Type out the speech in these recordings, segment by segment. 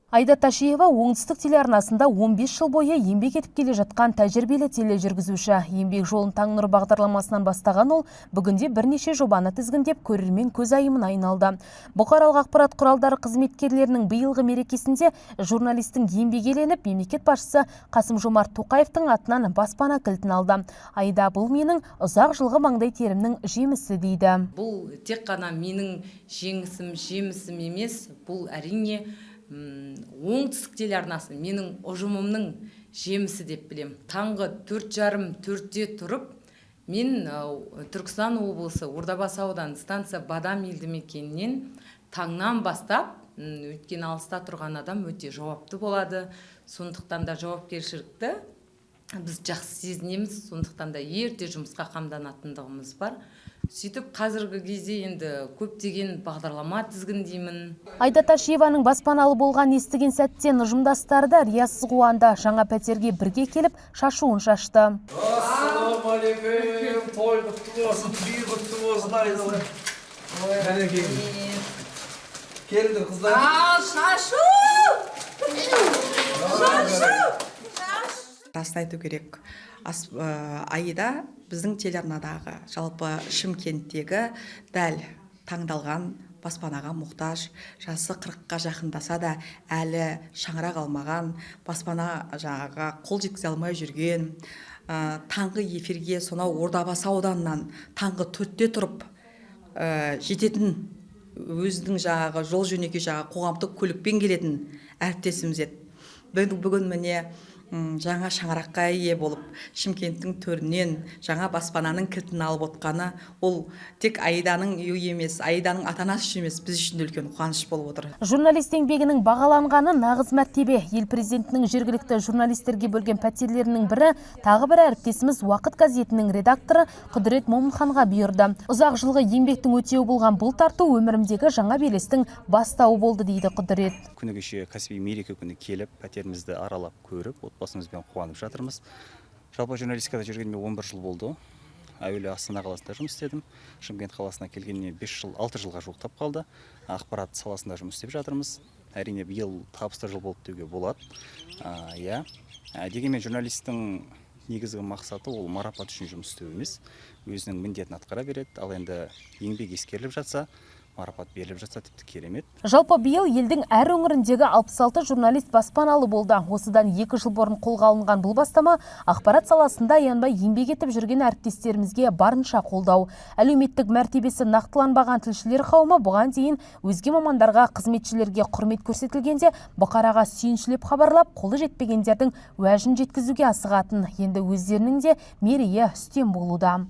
Айда Ташиева оңтүстік телеарнасында 15 жыл бойы еңбек етіп келе жатқан тәжірибелі тележүргізуші. Еңбек жолын Таңнұр бағдарламасынан бастаған ол, бүгінде бірнеше жобаны тізгіндеп көрермен көзайымын айналды. Бұқаралық ақпарат құралдары қызметкерлерінің биылғы мерекесінде журналистің еңбегі еленіп, мемлекет басшысы Қасым-Жомарт Тоқаевтың атынан баспана кілтін алды. Айда, бұл менің ұзақ жылғы маңдай терімнің жемісі дейді. Бұл тек қана менің жемісім емес, бұл әрине оңтүстік телеарнасы менің ұжымымның жемісі деп білем. Таңғы 4:30-4-те тұрып, мен Түркістан облысы Ордабасы ауданы станция Бадам елді мекенінен таңнан бастап, өткен алыста тұрған адам өте жауапты болады. Сондықтан да жауапкершілікті біз жақсы сезінеміз, сондықтан да ерте жұмысқа қамданатындығымыз бар. Сөйтіп, қазіргі кезде енді көптеген бағдарлама тізгіндеймін. Айда Ташиеваның баспаналы болған естіген сәттен ұжымдастары да риясыз қуанды. Жаңа пәтерге бірге келіп, шашуын шашты. Ассалаумағалейкум, той құтты болсын, үй құтты болсын, айдалы. Келді қыздар. Шашу! Расын айту керек. Айда біздің телеарнадағы, жалпы Шымкенттегі дәл таңдалған баспанаға мұқтаж, жасы 40-қа жақындаса да әлі шаңырақ алмаған, баспана жағаға қол жеткізе алмай жүрген, таңғы эфирге сонау Ордабасы ауданынан таңғы 4-те тұрып жететін, өзінің жағаға жол жөнекей жаға қоғамдық көлікпен келетін әріптесіміз еді. Бүгін міне жаңа шаңыраққа ие болып, Шымкенттің төрінен жаңа баспананың кілтін алып отқаны, ол тек Айданың үйі емес, Айданың ата-анасы үшін емес, біз үшін үлкен қуаныш болып отыр. Журналист еңбегінің бағаланғаны нағыз мәртебе. Ел президентінің жергілікті журналистерге бөлген пәтерлерінің бірі, тағы бір әріптесіміз Уақыт газетінің редакторы Құдірет Момынханға бұйырды. Ұзақ жылғы еңбектің өтеуі болған бұл тарту өмірімдегі жаңа белестің бастауы болды дейді Құдірет. Күні кеше кәсіби мереке күні келіп, пәтерімізді аралап көріп, отбасымызбен қуанып жатырмыз. Жалпы журналистикада жүргеніме 11 жыл болды. Әуелі Астана қаласында жұмыс істедім. Шымкент қаласына келгеніне 6 жылға жуықтап қалды. Ақпарат саласында жұмыс істеп жатырмыз. Әрине биыл табысты жыл болды деуге болады. Дегенмен журналистің негізгі мақсаты ол марапат үшін жұмыс істеу емес, өзінің міндетін атқара береді. Ал енді еңбек ескеріліп жатса, марапат беріліп жатса тіпті керемет. Жалпы биыл елдің әр өңіріндегі 66 журналист баспаналы болды. Осыдан 2 жыл бұрын қолға алынған бұл бастама ақпарат саласында аянбай еңбек етіп жүрген әріптестерімізге барынша қолдау. Әлеуметтік мәртебесі нақтыланбаған тілшілер қауымы бұған дейін өзге мамандарға, қызметшілерге құрмет көрсетілгенде бұқараға сүйіншілеп хабарлап, қолы жетпегендердің уәжін жеткізуге асығатын. Енді өздерінің де мерейі үстем болуда.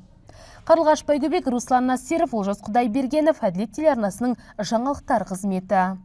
Қарлығаш Байгөбек, Руслан Насиров, Олжас Құдайбергенов, Әділет телеарнасының жаңалықтар қызметі.